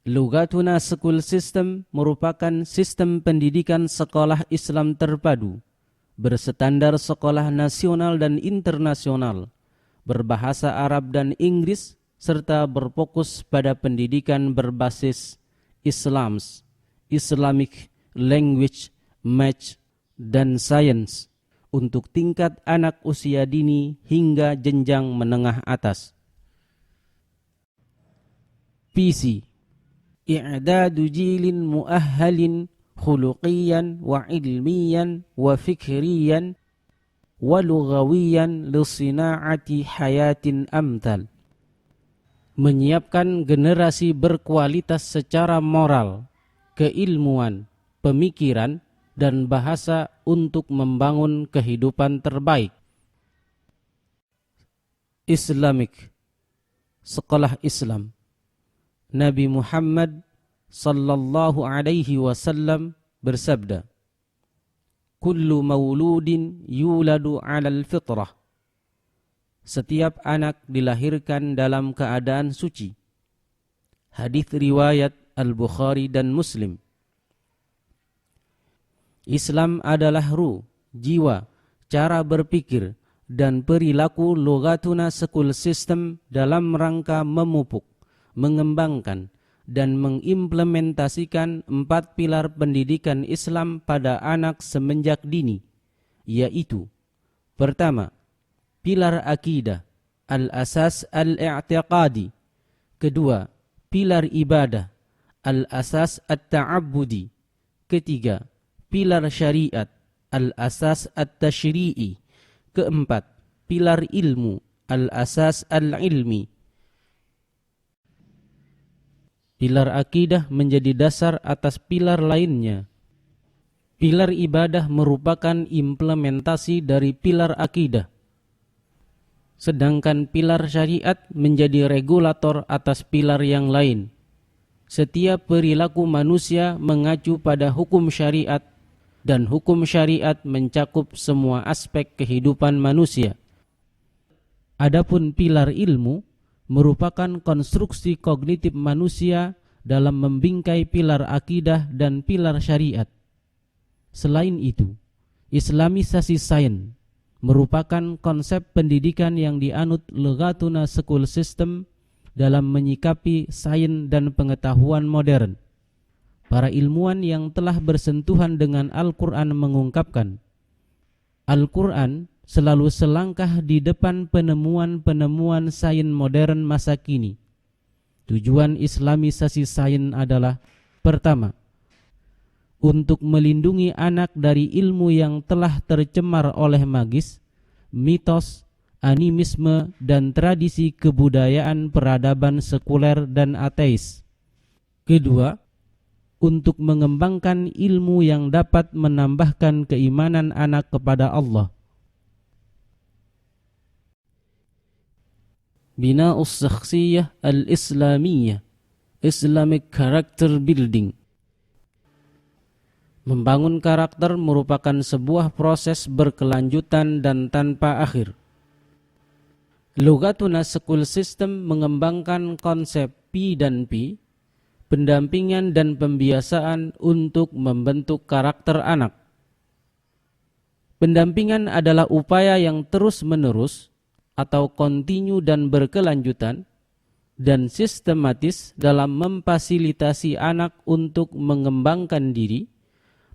Lugatuna School System merupakan sistem pendidikan sekolah Islam terpadu, berstandar sekolah nasional dan internasional, berbahasa Arab dan Inggris, serta berfokus pada pendidikan berbasis Islamic Language, Math, dan Science untuk tingkat anak usia dini hingga jenjang menengah atas. PC I'dadu jilin mu'ahhalin khuluqiyan wa ilmiyan wa fikriyan wa lughawiyan li sina'ati hayatin amthal. Menyiapkan generasi berkualitas secara moral, keilmuan, pemikiran, dan bahasa untuk membangun kehidupan terbaik. Islamic, sekolah Islam. Nabi Muhammad sallallahu alaihi wasallam bersabda, "Kullu mauludin yuladu 'alal fitrah." Setiap anak dilahirkan dalam keadaan suci. Hadis riwayat Al-Bukhari dan Muslim. Islam adalah ruh, jiwa, cara berpikir, dan perilaku Lugatuna School System dalam rangka memupuk, mengembangkan, dan mengimplementasikan 4 pilar pendidikan Islam pada anak semenjak dini, yaitu: pertama, pilar akidah, al-asas al-i'tiqadi. Kedua, pilar ibadah, al-asas at-ta'abbudi. Ketiga, pilar syariat, al-asas at-tashri'i. Keempat, pilar ilmu, al-asas al-ilmi. Pilar akidah menjadi dasar atas pilar lainnya. Pilar ibadah merupakan implementasi dari pilar akidah. Sedangkan pilar syariat menjadi regulator atas pilar yang lain. Setiap perilaku manusia mengacu pada hukum syariat, dan hukum syariat mencakup semua aspek kehidupan manusia. Adapun pilar ilmu merupakan konstruksi kognitif manusia dalam membingkai pilar akidah dan pilar syariat. Selain itu, Islamisasi sains merupakan konsep pendidikan yang dianut Lugatuna School System dalam menyikapi sains dan pengetahuan modern. Para ilmuwan yang telah bersentuhan dengan Al-Quran mengungkapkan, Al-Quran selalu selangkah di depan penemuan-penemuan sains modern masa kini. Tujuan Islamisasi sains adalah: pertama, untuk melindungi anak dari ilmu yang telah tercemar oleh magis, mitos, animisme, dan tradisi kebudayaan peradaban sekuler dan ateis. Kedua, untuk mengembangkan ilmu yang dapat menambahkan keimanan anak kepada Allah. Bina'us syakhsiyah al-islamiyah, Islamic Character Building. Membangun karakter merupakan sebuah proses berkelanjutan dan tanpa akhir. Lugatuna School System mengembangkan konsep P dan P, pendampingan dan pembiasaan untuk membentuk karakter anak. Pendampingan adalah upaya yang terus-menerus atau kontinu dan berkelanjutan dan sistematis dalam memfasilitasi anak untuk mengembangkan diri,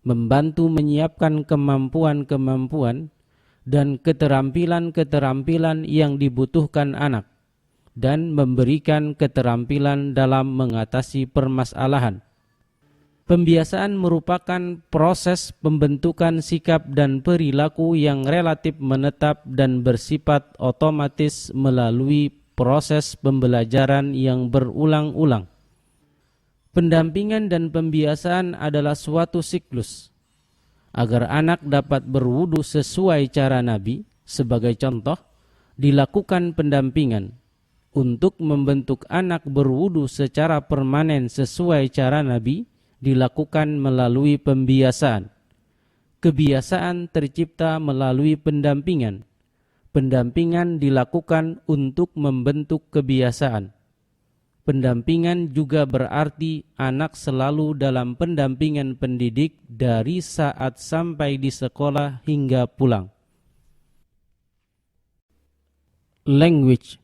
membantu menyiapkan kemampuan-kemampuan dan keterampilan-keterampilan yang dibutuhkan anak, dan memberikan keterampilan dalam mengatasi permasalahan. Pembiasaan merupakan proses pembentukan sikap dan perilaku yang relatif menetap dan bersifat otomatis melalui proses pembelajaran yang berulang-ulang. Pendampingan dan pembiasaan adalah suatu siklus. Agar anak dapat berwudu sesuai cara Nabi, sebagai contoh, dilakukan pendampingan. Untuk membentuk anak berwudu secara permanen sesuai cara Nabi, dilakukan melalui pembiasaan. Kebiasaan tercipta melalui pendampingan. Pendampingan dilakukan untuk membentuk kebiasaan. Pendampingan juga berarti anak selalu dalam pendampingan pendidik dari saat sampai di sekolah hingga pulang. Language.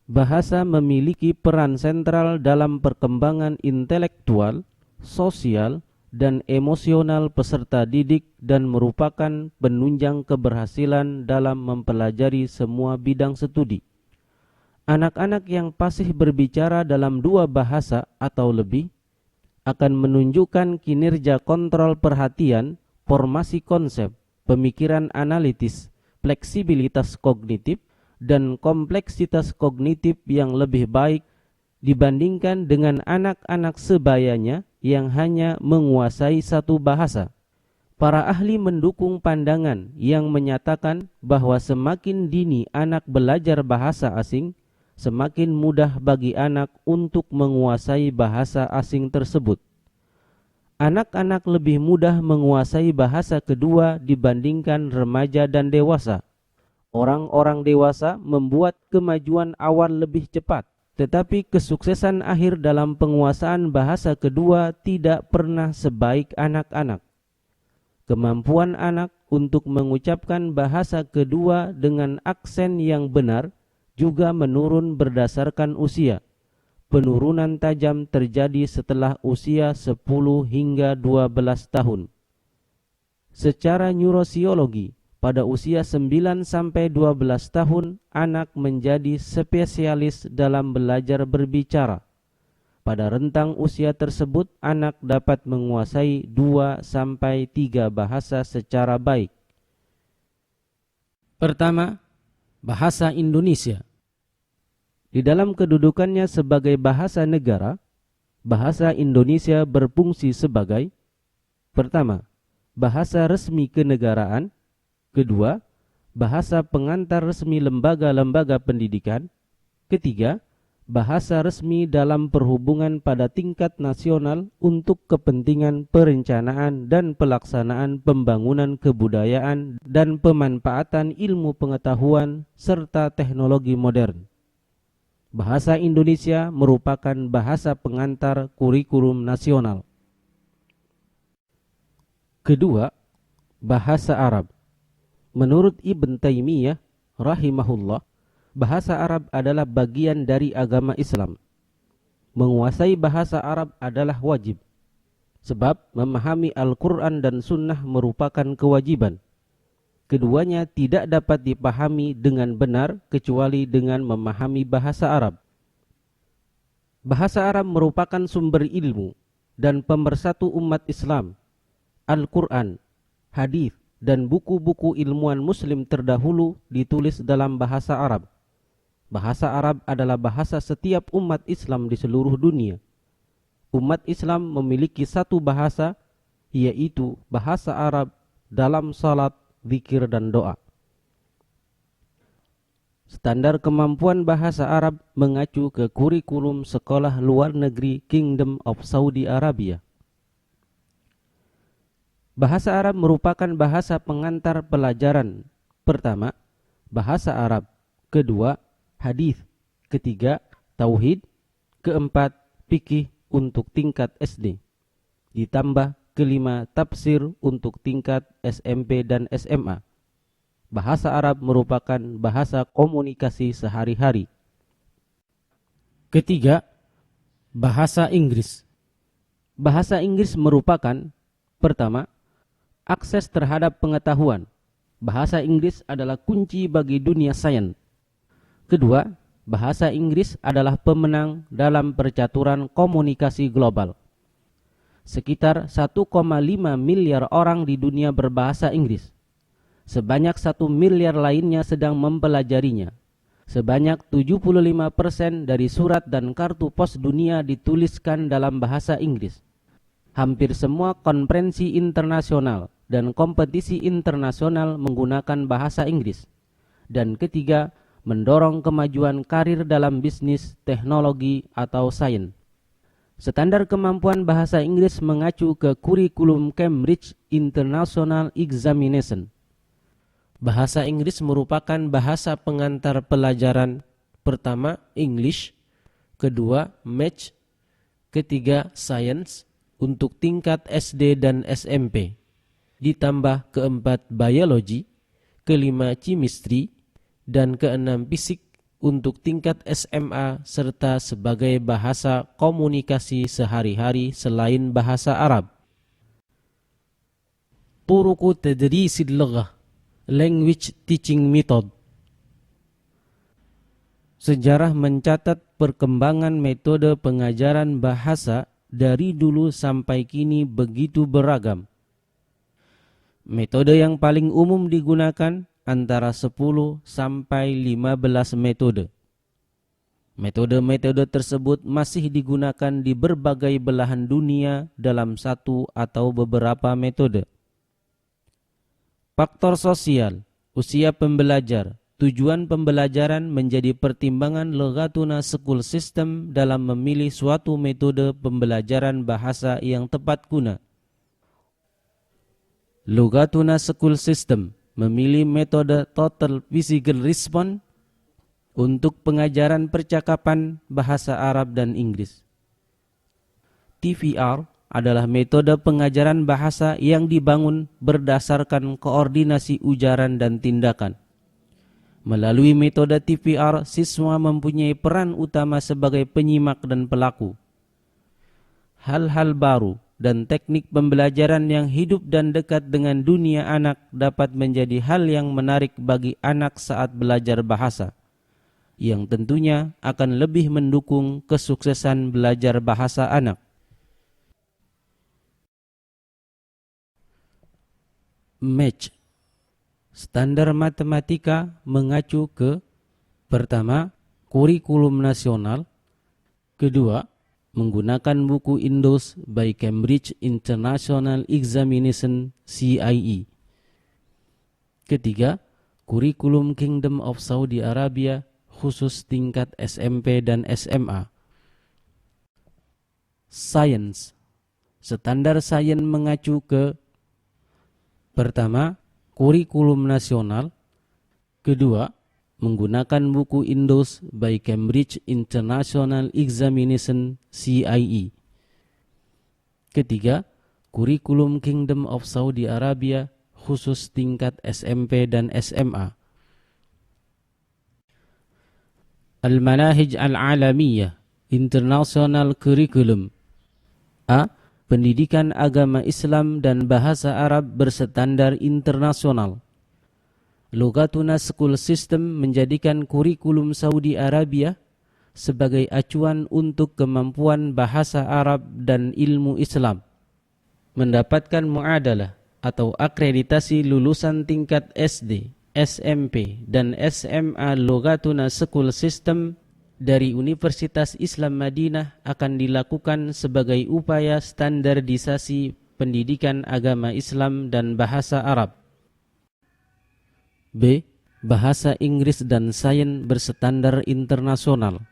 Bahasa memiliki peran sentral dalam perkembangan intelektual, sosial, dan emosional peserta didik dan merupakan penunjang keberhasilan dalam mempelajari semua bidang studi. Anak-anak yang fasih berbicara dalam 2 bahasa atau lebih akan menunjukkan kinerja kontrol perhatian, formasi konsep, pemikiran analitis, fleksibilitas kognitif, dan kompleksitas kognitif yang lebih baik dibandingkan dengan anak-anak sebayanya yang hanya menguasai 1 bahasa. Para ahli mendukung pandangan yang menyatakan bahwa semakin dini anak belajar bahasa asing, semakin mudah bagi anak untuk menguasai bahasa asing tersebut. Anak-anak lebih mudah menguasai bahasa kedua dibandingkan remaja dan dewasa. Orang-orang dewasa membuat kemajuan awal lebih cepat, tetapi kesuksesan akhir dalam penguasaan bahasa kedua tidak pernah sebaik anak-anak. Kemampuan anak untuk mengucapkan bahasa kedua dengan aksen yang benar juga menurun berdasarkan usia. Penurunan tajam terjadi setelah usia 10 hingga 12 tahun. Secara neurosiologi, pada usia 9 sampai 12 tahun, anak menjadi spesialis dalam belajar berbicara. Pada rentang usia tersebut, anak dapat menguasai 2 sampai 3 bahasa secara baik. Pertama, bahasa Indonesia. Di dalam kedudukannya sebagai bahasa negara, bahasa Indonesia berfungsi sebagai: pertama, bahasa resmi kenegaraan; kedua, bahasa pengantar resmi lembaga-lembaga pendidikan; ketiga, bahasa resmi dalam perhubungan pada tingkat nasional untuk kepentingan perencanaan dan pelaksanaan pembangunan kebudayaan dan pemanfaatan ilmu pengetahuan serta teknologi modern. Bahasa Indonesia merupakan bahasa pengantar kurikulum nasional. Kedua, bahasa Arab. Menurut Ibn Taimiyah rahimahullah, bahasa Arab adalah bagian dari agama Islam. Menguasai bahasa Arab adalah wajib, sebab memahami Al-Quran dan Sunnah merupakan kewajiban. Keduanya tidak dapat dipahami dengan benar kecuali dengan memahami bahasa Arab. Bahasa Arab merupakan sumber ilmu dan pemersatu umat Islam. Al-Quran, hadis, dan buku-buku ilmuwan muslim terdahulu ditulis dalam bahasa Arab. Bahasa Arab adalah bahasa setiap umat Islam di seluruh dunia. Umat Islam memiliki 1 bahasa, yaitu bahasa Arab dalam salat, zikir, dan doa. Standar kemampuan bahasa Arab mengacu ke kurikulum sekolah luar negeri Kingdom of Saudi Arabia. Bahasa Arab merupakan bahasa pengantar pelajaran. Pertama, bahasa Arab. Kedua, hadis. Ketiga, tauhid. Keempat, fikih untuk tingkat SD. Ditambah kelima, tafsir untuk tingkat SMP dan SMA. Bahasa Arab merupakan bahasa komunikasi sehari-hari. Ketiga, bahasa Inggris. Bahasa Inggris merupakan: pertama, akses terhadap pengetahuan. Bahasa Inggris adalah kunci bagi dunia sains. Kedua, bahasa Inggris adalah pemenang dalam percaturan komunikasi global. Sekitar 1,5 miliar orang di dunia berbahasa Inggris. Sebanyak 1 miliar lainnya sedang mempelajarinya. Sebanyak 75% dari surat dan kartu pos dunia dituliskan dalam bahasa Inggris. Hampir semua konferensi internasional dan kompetisi internasional menggunakan bahasa Inggris. Dan ketiga, mendorong kemajuan karir dalam bisnis, teknologi, atau sains. Standar kemampuan bahasa Inggris mengacu ke kurikulum Cambridge International Examination. Bahasa Inggris merupakan bahasa pengantar pelajaran. Pertama, English. kedua Maths, ketiga Science untuk tingkat SD dan SMP, ditambah keempat Biology, kelima Chemistry, dan keenam Fisik untuk tingkat SMA serta sebagai bahasa komunikasi sehari-hari selain bahasa Arab. Turuqu tadrisil lughah, language teaching method. Sejarah mencatat perkembangan metode pengajaran bahasa dari dulu sampai kini begitu beragam. Metode yang paling umum digunakan antara 10 sampai 15 metode. Metode-metode tersebut masih digunakan di berbagai belahan dunia dalam satu atau beberapa metode. Faktor sosial, usia pembelajar, tujuan pembelajaran menjadi pertimbangan Lughatuna School System dalam memilih suatu metode pembelajaran bahasa yang tepat guna. Lughatuna School System memilih metode Total Physical Response untuk pengajaran percakapan bahasa Arab dan Inggris. TVR adalah metode pengajaran bahasa yang dibangun berdasarkan koordinasi ujaran dan tindakan. Melalui metode TVR, siswa mempunyai peran utama sebagai penyimak dan pelaku. Hal-hal baru dan teknik pembelajaran yang hidup dan dekat dengan dunia anak dapat menjadi hal yang menarik bagi anak saat belajar bahasa, yang tentunya akan lebih mendukung kesuksesan belajar bahasa anak. Match. Standar matematika mengacu ke pertama, kurikulum nasional, kedua, menggunakan buku Indos by Cambridge International Examination CIE, ketiga, kurikulum Kingdom of Saudi Arabia khusus tingkat SMP dan SMA. Science. Standar sains mengacu ke pertama, kurikulum nasional, kedua, menggunakan buku Indos by Cambridge International Examination CIE, ketiga, kurikulum Kingdom of Saudi Arabia khusus tingkat SMP dan SMA. Al-Manahij Al-Alamiyah International Curriculum. A. Pendidikan agama Islam dan bahasa Arab berstandar internasional. Lughatuna School System menjadikan kurikulum Saudi Arabia sebagai acuan untuk kemampuan bahasa Arab dan ilmu Islam. Mendapatkan muadalah atau akreditasi lulusan tingkat SD, SMP, dan SMA Lughatuna School System dari Universitas Islam Madinah akan dilakukan sebagai upaya standarisasi pendidikan agama Islam dan bahasa Arab. B. Bahasa Inggris dan Sains berstandar internasional.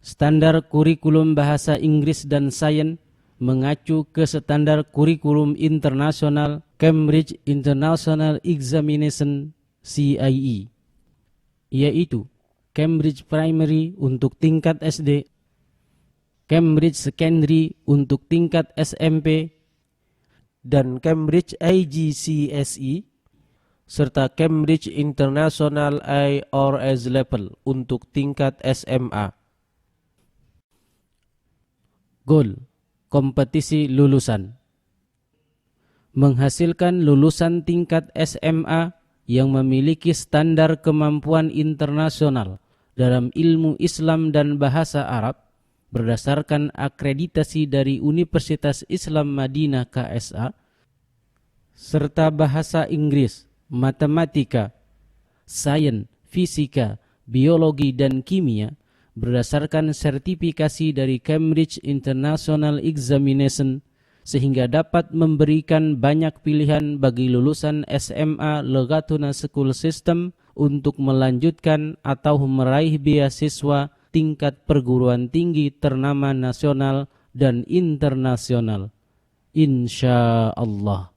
Standar kurikulum bahasa Inggris dan Sains mengacu ke standar kurikulum internasional Cambridge International Examination CIE, yaitu Cambridge Primary untuk tingkat SD, Cambridge Secondary untuk tingkat SMP, dan Cambridge IGCSE, serta Cambridge International IRS Level untuk tingkat SMA. Goal, kompetisi lulusan. Menghasilkan lulusan tingkat SMA yang memiliki standar kemampuan internasional dalam ilmu Islam dan bahasa Arab berdasarkan akreditasi dari Universitas Islam Madinah KSA, serta bahasa Inggris, matematika, sains, fisika, biologi, dan kimia berdasarkan sertifikasi dari Cambridge International Examination, sehingga dapat memberikan banyak pilihan bagi lulusan SMA Lughatuna School System untuk melanjutkan atau meraih beasiswa tingkat perguruan tinggi ternama nasional dan internasional. Insya Allah.